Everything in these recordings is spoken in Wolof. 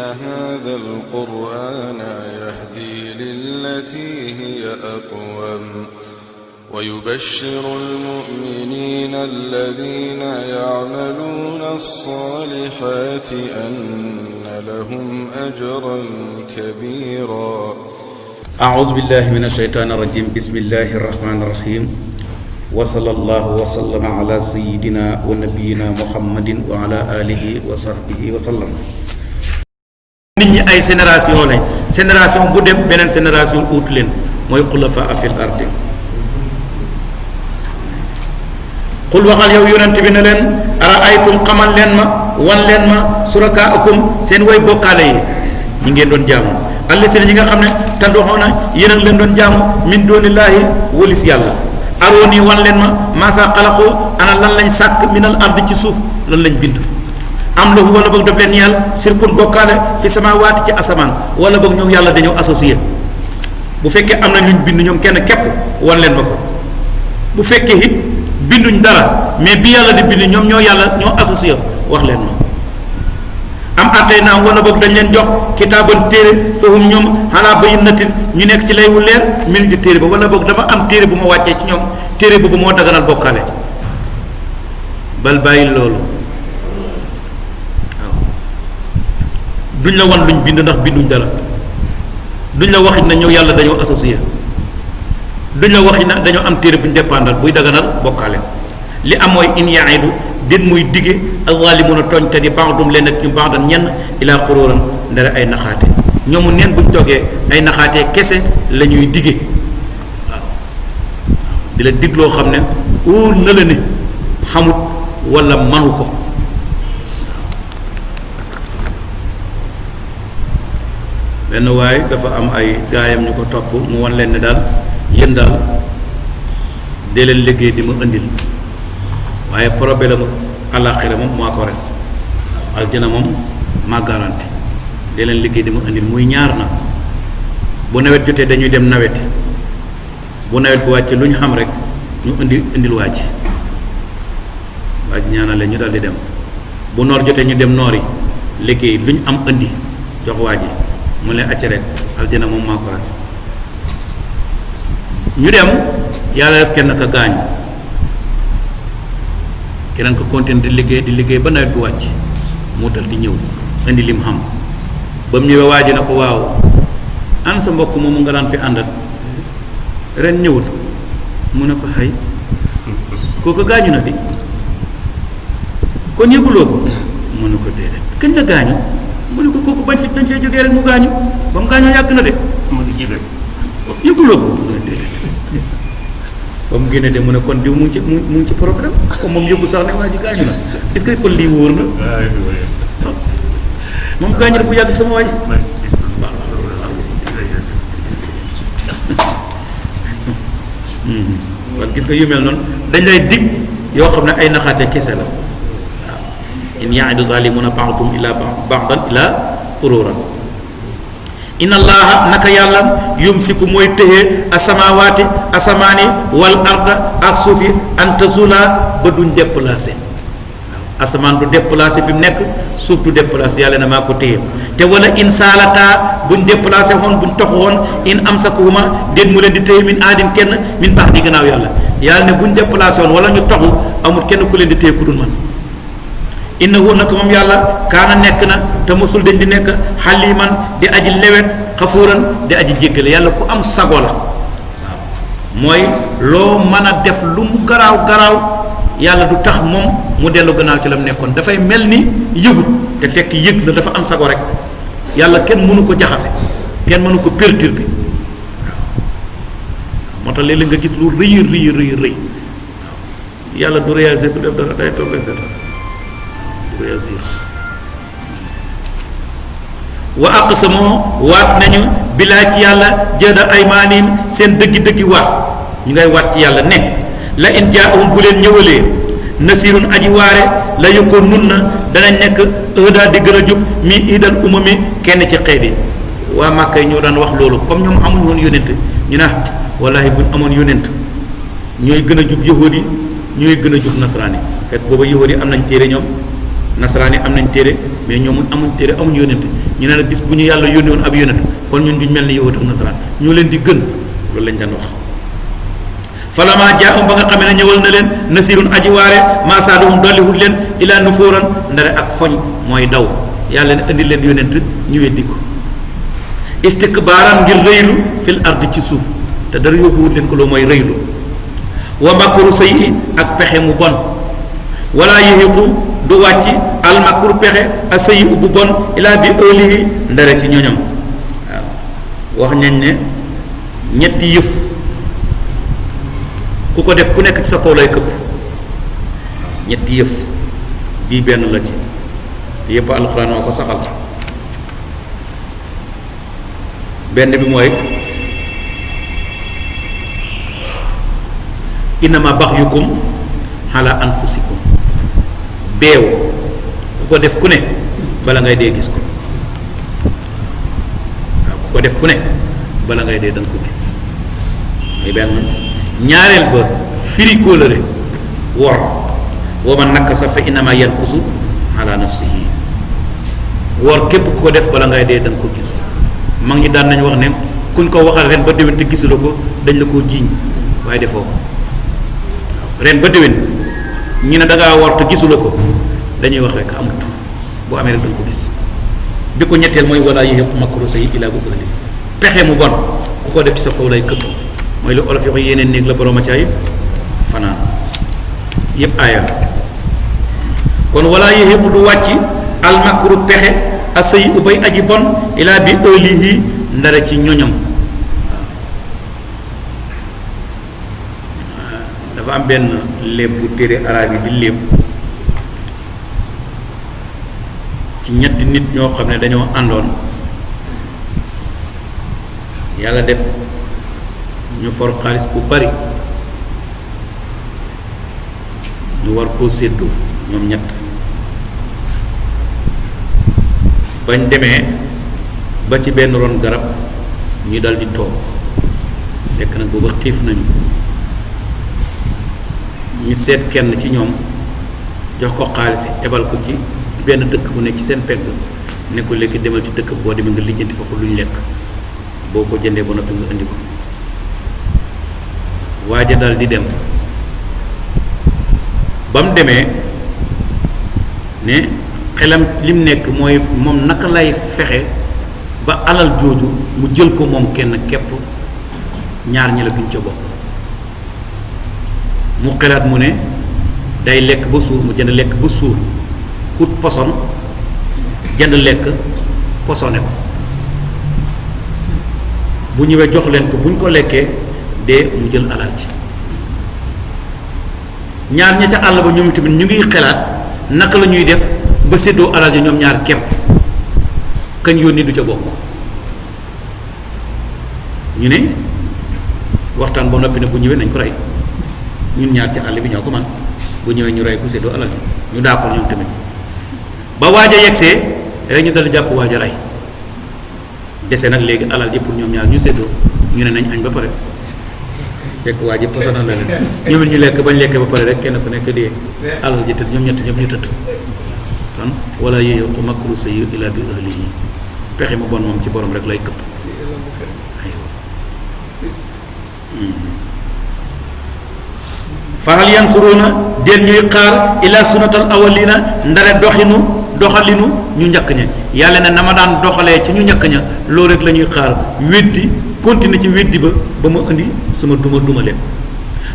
هذا القرآن يهدي للتي هي أقوم ويبشر المؤمنين الذين يعملون الصالحات أن لهم أجرا كبيرا. أعوذ بالله من الشيطان الرجيم. بسم الله الرحمن الرحيم. وصلى الله وسلم على سيدنا ونبينا محمد وعلى آله وصحبه وسلم. nit ñi ay génération lañ, génération bu dem beneen génération ut leen mooy xulafa fil ardi. xul waxal yow yonent bi ne leen ara aytum xamal leen ma wan leen ma surakaakum seen way bokkaale yi ñi ngeen doon jaamu àll seen ñi nga xam ne tandoxoona yéen a ngi leen doon jaamu min doonillaahi walis yàlla arooni wan leen ma maasa xalaxoo ana lan lañ sàkk minal ardi ci suuf lan lañ bind am lahu wala boog daf leen yàlla sirkun bokkaale fi samaawaati ci asamaan wala boog ñoom yàlla dañoo associé. bu fekkee am na luñ bind ñoom kenn képp wan leen ma ko. bu fekkee it binduñ dara mais bi yàlla di bind ñoom ñoo yàlla ñoo associé wax leen ma. am attey naa wala boog dañ leen jox kitaaban téere fahum ñoom xalaa bayyinatin ñu nekk ci lay wu leer min ci téere ba wala boog dama am téere bu ma wàccee ci ñoom téere boobu moo daganal bokkaale. bal bàyyi loolu waaw duñ la wan luñ bind ndax binduñ dara duñ la waxit na ñëw yàlla dañoo associé duñ la waxit na dañoo am téere buñ dépendal buy daganal bokkaale. li am mooy in yaidu dit muy dige alzalimuna tooñkat yi ba'dum leen ak ñu ba'dan ñenn ilaa xuruuran ndara ay naxaate ñoomu neen buñ toogee ay naxaatee kese la ñuy dige waaw di la dig loo xam ne óor na la ne xamut wala manu ko. benn waaye dafa am ay gaayam ñu ko topp mu wan leen ne daal yéen daal dee leen liggéey di ma indil waaye problème àllaaxira moom maa ko res aljana moom maa garanti dee leen liggéey di ma indil muy ñaar na bu nawet jotee dañuy dem naweti bu nawet bu wàccee lu ñu xam rek ñu indil waa ji ñaanal leen ñu daal di dem bu noor jotee ñu dem noor yi liggéey lu ñu am indi jox waa ji mu leen acc rek aljana moom maa ko res ñu dem yàlla def kenn ka gaañu keneen ko continuer di liggéey ba nawet bi wàcc mu dal di ñëw indi lim xam ba mu ñëwee waaj na ko waaw an sa mbokk moomu nga daan fi àndat ren ñëwut mu ne ko xay kooku gaañu na di kon yëguloo ko mu ne ko déedéet kañ la gaañu mu ne ko kooku bañ fi dañ fee jógee rek mu gaañu ba mu gaañoo yàgg na de yëguloo ko mu ne déedéet ba mu génne de mu ne kon diw mu ngi ci problème comme moom yëgu sax ne waa ji gaañu na est-ce que kon lii wóor na moom gaañu na bu yàgg sama waay kon gis nga yu mel noonu dañ lay dig yoo xam ne ay naxaate kese la waaw in ya'idu zalimuna ba'dum ila ba'dan ila xururan inna allaha naka yàlla yumsiku mooy téye asamawaati asamaani wal arda ak suuf yi an tazula ba duñ déplacé waaw asamaan du déplacé fi mu nekk suuf du déplacé yàlla na maa ko téye te wala in saalata buñ déplacé woon buñ tox woon in amsakuhuma déet mu leen di téye min aadin kenn min baax di gannaaw yàlla ne buñ déplacé woon wala ñu toxu amul kenn ku leen di téye ku dul man innahu nag moom yàlla kaana nekk na te mosul dañ di nekk xaliman di aji lewet xafuuran di aji jéggale yàlla ku am sago la waaw mooy loo mën a def lu mu garaaw yàlla du tax moom mu dellu gannaaw ci la mu nekkoon dafay mel ni yëgut te fekk yëg na dafa am sago rek yàlla kenn mënu ko jaxase kenn mënu ko perturber waaw moo tax léeg-léeg nga gis lu rëy waaw yàlla du réagir du def dara day toog rek seetaan réagir wa aqsamoo waat nañu bilaa ci yàlla jëda aymaanim seen dëggi waat ñu ngay waat ci yàlla ne la in jaahum bu leen ñëwalee nasirun aji waare la yokkoon nun na danañ nekk ëhdaa di gën a jub mi idal umami kenn ci xeet yi waa Màkka yi ñoo daan wax loolu comme ñoom amuñu woon yónent ñu ne wallahi buñ amoon yónent ñooy gën a jub yahuud yi ñooy gën a jub nasaraan yi fekk booba yahuud yi am nañ téere ñoom nasaraan yi am nañ téere mais ñoom amuñ téere amuñ yónent ñu ne nag bis bu ñu yàlla yónni woon ab yónent kon ñun duñ mel ni yahud ak nasaraan ñoo leen di gën loolu lañ daan wax falama jaahum ba nga xamee ne ñëwal na leen nasirun aji waare maa saadahum dolliwut leen ilaa nufóoran ndare ak foñ mooy daw yàlla ne indi leen yónent ñu weddi ko istikbaaran ngir rëylu fil ard ci suuf te dara yóbbuwut leen ko loo mooy rëylu wa makru sayyi ak pexe mu bon wala yahiqu du wàcc al makru pexe a sayyi bu bon ilaa bi ëlihi ndare ci ñoñam waaw wax nañ ne ñetti yëf ku ko def ku nekk ci sa kaw lay këpp ñetti yëf bii benn la ci te yëpp alxuraan moo ko saxal benn bi mooy innama baxyukum ala anfusikum beew ku ko def ku ne bala ngay dee gis ko waaw ku ko def ku ne bala ngay dee danga ko gis muy benn ñaareel ba firi kóolëre wor wa man nakasa fa innama yankusu ala nafsihi wor képp ku ko def bala ngay dee danga ko gis mag ñi daan nañ wax ne kuñ ko waxal ren ba déwén te gisuloo ko dañ la koo jiiñ waaye defoo ko ren ba déwén ñu ne dangaa wor te gisuloo ko dañuy wax rek amut boo amee rek danga ko gis bi ko ñetteel mooy wala yéex makru sayyi ilaa bu ëllëg pexe mu bon ku ko def ci sa kaw lay këpp mooy lu olof yi ko yeneen néeg la borom a caay fanaan yépp aaya kon wala yéex du wàcc al makru pexe a sayyi ubay aji bon ilaa bi ëlihi ndara ci ñoñam dafa am benn léeb bu téere arab yi di léeb ci ñetti nit ñoo xam ne dañoo àndoon yàlla def ñu for xaalis bu bari ñu war koo séddoo ñoom ñett bañ demee ba ci benn ron garab ñu dal di toog fekk nag booba xiif nañu ñu seet kenn ci ñoom jox ko xaalis ebal ko ci benn dëkk bu nekk ci seen pegg ne ko léegi demal ci dëkk boo demee nga lijjanti foofu lu ñu lekk boo ko jëndee ba noppi nga indi ko waaja dal di dem ba mu demee ne xelam lim nekk mooy moom naka lay fexe ba alal jooju mu jël ko moom kenn képp ñaar ñi la duñ ca bokk mu xelaat mu ne day lekk ba suur mu jënd lekk ba suur ut poson jënd lekk posone ko bu ñëwee jox leen ko buñ ko lekkee dee mu jël alal ci ñaar ña ca àll ba ñoom tamit ñu ngi xelaat naka la ñuy def ba séddoo alal ja ñoom ñaar képp kañ yónni du ca bokk ñu ne waxtaan ba noppi ne bu ñëwee nañ ko rey ñun ñaar ci àll bi ñoo ko man bu ñëwee ñu rey ko séddoo alal ji ñu d'accord ñoom tamit ba waaj a yegsee rek ñu dal jàpp waaj a rey dese nag léegi alal ji pour ñoom ñaar ñu séddoo ñu ne nañ añ ba pare fekk waa ji posonal la leen ñoom it ñu lekk bañ lekkee ba pare rek kenn ku nekk dee alal ji tëdd ñoom ñett ñëpp ñu tëdd kon wala yahiqu makru sayyi illa bi ahlihi pexe mu bon moom ci borom rek lay këpp fa hal yansuruna del ñuy xaar ila sunnatal awalina ndare doxalinu ñu njëkk ña yàlla ne na ma daan doxalee ci ñu njëkk ña loolu rek la ñuy xaar weddi continuer ci weddi ba ma indi sama duma leen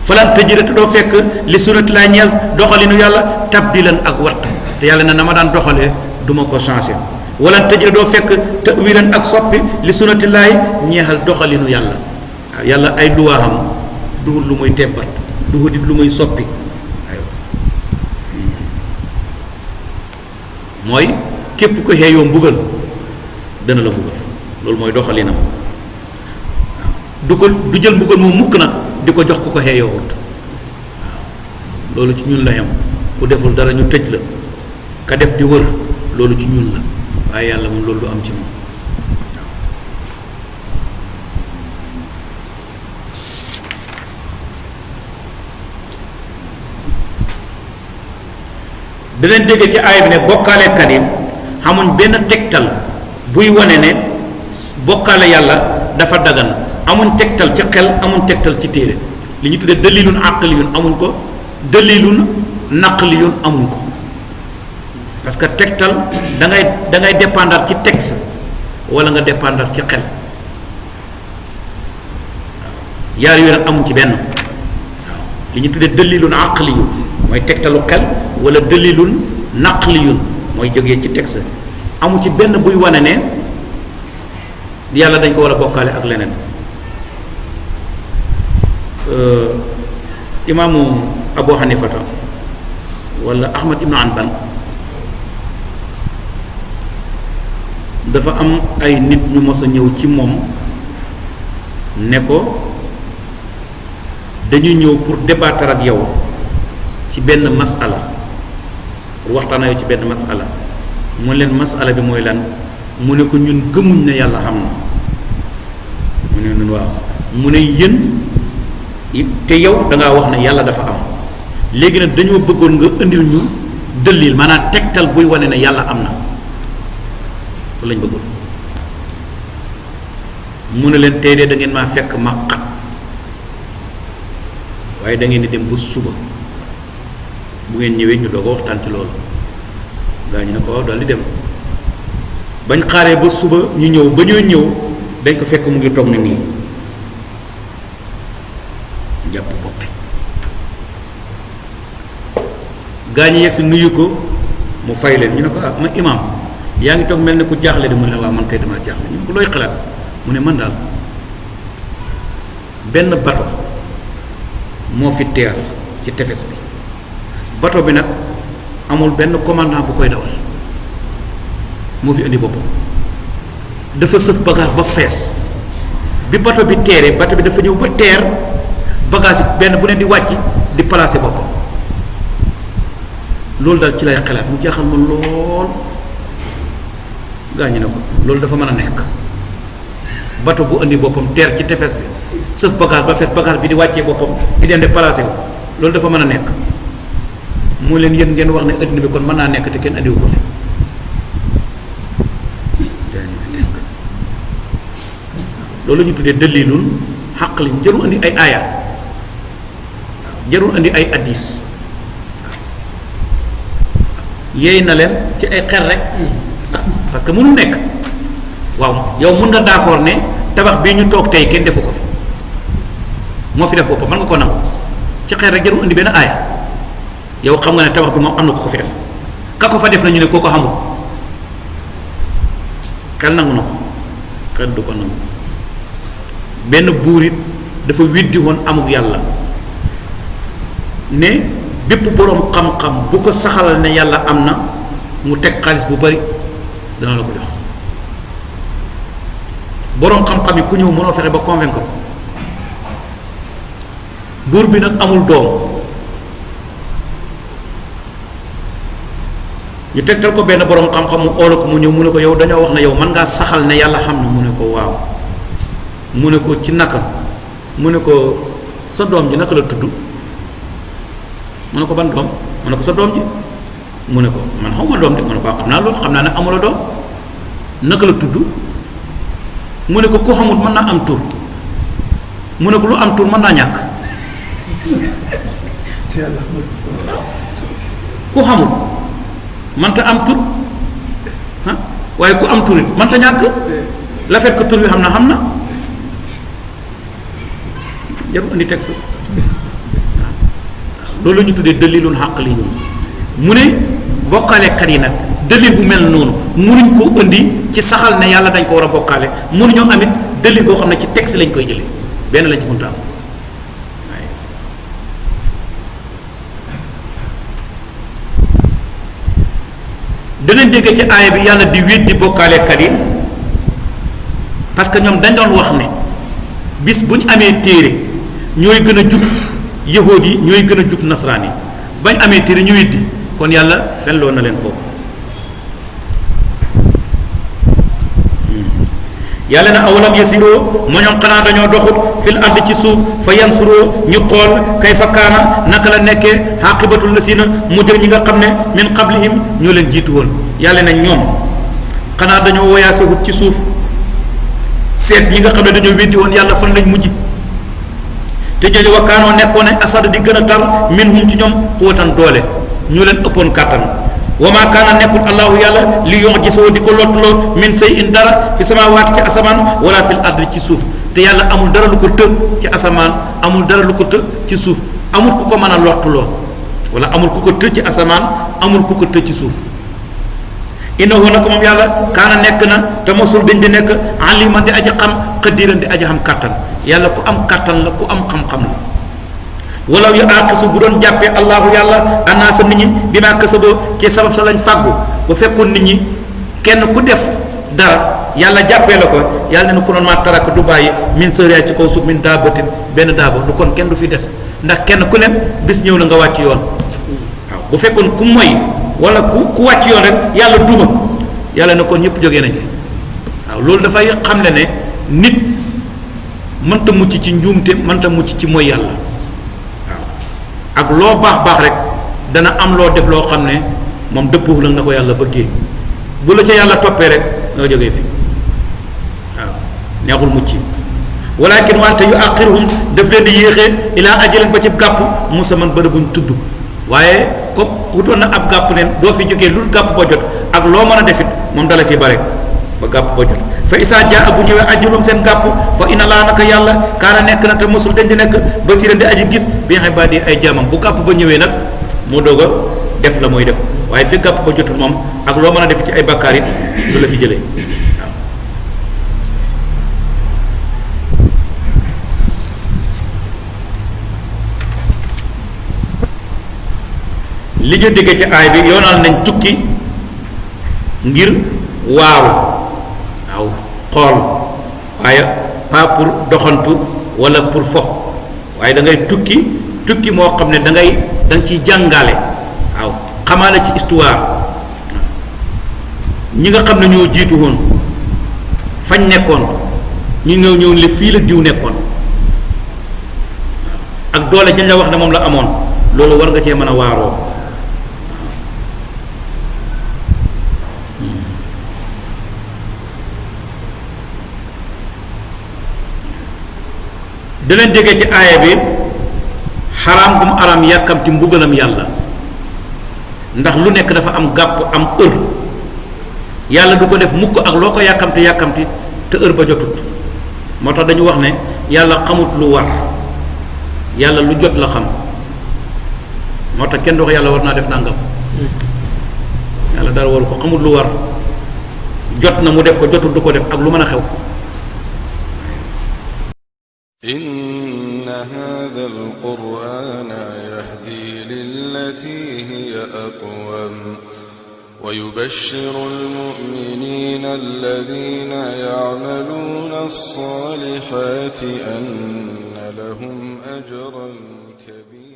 falan tëjëre te doo fekk li sunnati laa ñeel doxalinu yàlla tabdilan ak watt te yàlla ne na ma daan doxalee duma ko changé wala tëjëre doo fekk ta'wilan ak soppi li sunnati laay ñeexal doxalinu yàlla waaw yàlla ay luwaaxam duhul lu muy tebbat duhul it lu muy soppi aywa mooy képp ko xeeyoo mbugal dana la mbugal loolu mooy doxalinam waaw du jël mbugal moom mukk nag di ko jox ku ko xeeyoo wut waaw loolu ci ñun la yem ku deful dara ñu tëj la ka def di wër loolu ci ñun la waaye yàlla moom loolu du am ci moom danañ dégg ci aaya bi ne bokkaalekat yi xamuñ benn tegtal buy wane ne bokkaale yàlla dafa dagan amuñ tegtal ci xel amuñ tegtal ci téere li ñu tuddee dalilun aqliyun amuñ ko dalilun naqliyun amuñ ko parce que tegtal da ngay dépendre ci texte wala nga dépendre ci xel yaar yooyu nag amuñ ci benn waaw li ñu tuddee dalilun aqliyun mooy tegtalu xel wala dalilun naqliyun mooy jógee ci texte amu ci benn buy wane ne yàlla dañ ko war a bokkaale ak leneen imaamu Abu Hanifata wala Ahmad ibnu Hanbal dafa am ay nit ñu mos a ñëw ci moom ne ko dañu ñëw pour débattre ak yow ci benn masala pour waxtaan ak yow ci benn masala mu leen masala bi mooy lan mu ne ko ñun gëmuñ ne yàlla xam na mu ne ñun waaw mu ne yéen te yow da ngaa wax ne yàlla dafa am léegi nag dañoo bëggoon nga indil ñu dëllil maanaam tegtal buy wane ne yàlla am na loolu lañ bëggoon mu ne leen tey de da ngeen maa fekk ma xat waaye da ngeen di dem ba suba bu ngeen ñëwee ñu doog a waxtaan ci loolu gaa ñu ne ko waaw daal di dem bañ xaaree ba suba ñu ñëw ba ñoo ñëw dañ ko fekk mu ngi toog ne nii jàpp boppi gaa ñi yegg si nuyu ko mu fay leen ñu ne ko ah ma imam yaa ngi toog mel ne ku jaaxle de mu ne waaw man kay damaa jaaxle ñu ne ko looy xalaat mu ne man daal benn bato moo fi teer ci tefes bi bato bi nag amul benn commandant bu koy dawal moo fi indi boppam dafa sëf bagage ba fees bi bato bi teeree bato bi dafa ñëw ba teer bagage yi benn bu ne di wàcc di placer boppam loolu daal ci lay xalaat mu jaaxal ma lool gaañu ne ko loolu dafa mën a nekk bato bu indi boppam teer ci tefes bi sëf bagage ba fees bagage bi di wàccee boppam di dem di placer wu loolu dafa mën a nekk moo leen yéen ngeen wax ne adduna bi kon mën naa nekk te kenn andiwu ko fi loolu la ñu tuddee dalilun xaq li jarul andi ay aaya jarul andi ay addis yéey na leen ci ay xel rek parce que mënu nekk waaw yow mën nga d'accord ne tabax bii ñu toog tey kenn defu ko fi moo fi def boppam mën nga ko nangu ci xel rek jarul andi benn aaya yow xam nga ne tabax bi moom am na ko fi def ka ko fa def na ñu ne koo ko xamul xel nangu na ko xel du ko nangu benn buur it dafa weddi woon amuk yàlla ne bépp boroom xam-xam bu ko saxalal ne yàlla am na mu teg xaalis bu bari dana la ko jox boroom xam-xam yi ku ñëw mënoo fexe ba convaincre buur bi nag amul doom ñu tegtal ko benn boroom xam-xam mu oolu ko mu ñëw mu ne ko yow dañoo wax ne yow mën ngaa saxal ne yàlla xam na mu ne ko waaw mu ne ko ci naka mu ne ko sa doom ji naka la tudd mu ne ko ban doom mu ne ko sa doom ji mu ne ko man xaw ma doom de mu ne ko xam naa loolu xam naa ne amula doom naka la tudd mu ne ko ku xamul mën naa am tur mu ne ko lu am tur mën naa ñàkk ku xamul mënta am tur ah waaye ku am tur it mënta ñàkk la fait que tur bi xam na jarul andi texte loolu la ñu tuddee dalilun xaqliyun mu ne bokkaalekat yi nag dalil bu mel noonu mënuñ ko indi ci saxal ne yàlla dañ ko war a bokkaale mënuñoo amit dalil boo xam ne ci texte lañ koy jëlee benn lañ ci mënta am waaye danañ dégg ci aaya bi yàlla di weddi bokkaalekat yi parce que ñoom dañ doon wax ne bis bu ñu amee téere ñooy gën a jub yahuud yi ñooy gën a jub nasraan yi bañ amee téere ñu weddi kon yàlla fenloo na leen foofu yàlla na awalam yasiroo ma ñoom xanaa dañoo doxut fil ard ci suuf fa yansuroo ñu xool kayfa kaana naka la nekkee xaqibatul lasina mu jëg ñi nga xam ne min qablihim ñoo leen jiitu woon yàlla na ñoom xanaa dañoo woyaase wut ci suuf seet ñi nga xam ne dañoo weddi woon yàlla fan lañ mujj te ñooñu wakkaanoo nekkoon nañ asad di gën a tar minhum ci ñoom quwwatan doole ñu leen ëppoon kàttan wa maa kaana nekkul allahu yàlla li yu'jizahu di ko lottuloo min shay'in dara fi samaawaati ci asamaan wala fil ardi ci suuf te yàlla amul dara lu ko të ci asamaan amul dara lu ko të ci suuf amul ku ko mën a lottuloo wala amul ku ko të ci asamaan amul ku ko të ci suuf innahu nag moom yàlla kaana nekk na te mosul dañ di nekk aliman di aji xam qadiran di aji xam kàttan yàlla ku am kàttan la ku am xam-xam la walaw yu aaqisu bu doon jàppee allahu yàlla annaasa nit ñi bi maa kasaboo ci sabab sa lañ fàggu bu fekkoon nit ñi kenn ku def dara yàlla jàppee la ko yàlla ne ko noon maa taraka du bàyyi min sëriya ci kaw suuf min daabatin benn daaba du kon kenn du fi des ndax kenn ku ne bis ñëw na nga wàcc yoon waaw bu fekkoon ku moy wala ku wàcc yoon rek yàlla duma yàlla ne kon ñëpp jógee nañ fi waaw loolu dafay xam ne nit mënta mucc ci njuumte mënta mucc ci mooy yàlla waaw ak loo baax rek dana am loo def loo xam ne moom dëppoo la na ko yàlla bëggee bu la ca yàlla toppee rek nga jógee fi waaw neexul mucc walakin wante yu axiruhum daf leen di yéexee ilaa ajalin ba ci gàpp musamman bërëb buñ tudd waaye comme wutoon na ab gàpp ne doo fi jógee lu gàpp ba jot ak loo mën a defit moom dala fi bare ba gàpp ba jot fa isaa jaa bu ñëwee ajulum seen gàpp fa inna laa naka yàlla kaana nekk na te mosul dañ di nekk basiran di aji gis bi nga xam ba di ay jaamam bu gàpp ba ñëwee nag mu doog a def la mooy def waaye fi gàpp ba jotul moom ak loo mën a def ci ay bakkaar it du la fi jëlee waaw li ñu déggee ci aay bi yoonal nañ tukki ngir waaru waaw xool waaye pas pour doxantu wala pour fo waaye da ngay tukki moo xam ne da nga ciy jàngale waaw xamaale ci histoire ñi nga xam ne ñoo jiitu woon fañ nekkoon ñu ñëw li fii la diw nekkoon ak doole jañ la wax ne moom la amoon loolu war nga cee mën a waaroo dinañ déggee ci aaya bi xaraam bu mu araam yàkkamti mbugalam yàlla ndax lu nekk dafa am gàpp am heure yàlla du ko def mukk ak loo ko yàkkamti te heure ba jotut moo tax dañu wax ne yàlla xamut lu war yàlla lu jot la xam moo tax kenn du wax yàlla war naa def nangam yàlla dara waru ko xamut lu war jot na mu def ko jotut du ko def ak lu mën a xew إن هذا القرآن يهدي للتي هي أقوم ويبشر المؤمنين الذين يعملون الصالحات أن لهم أجرا كبيرا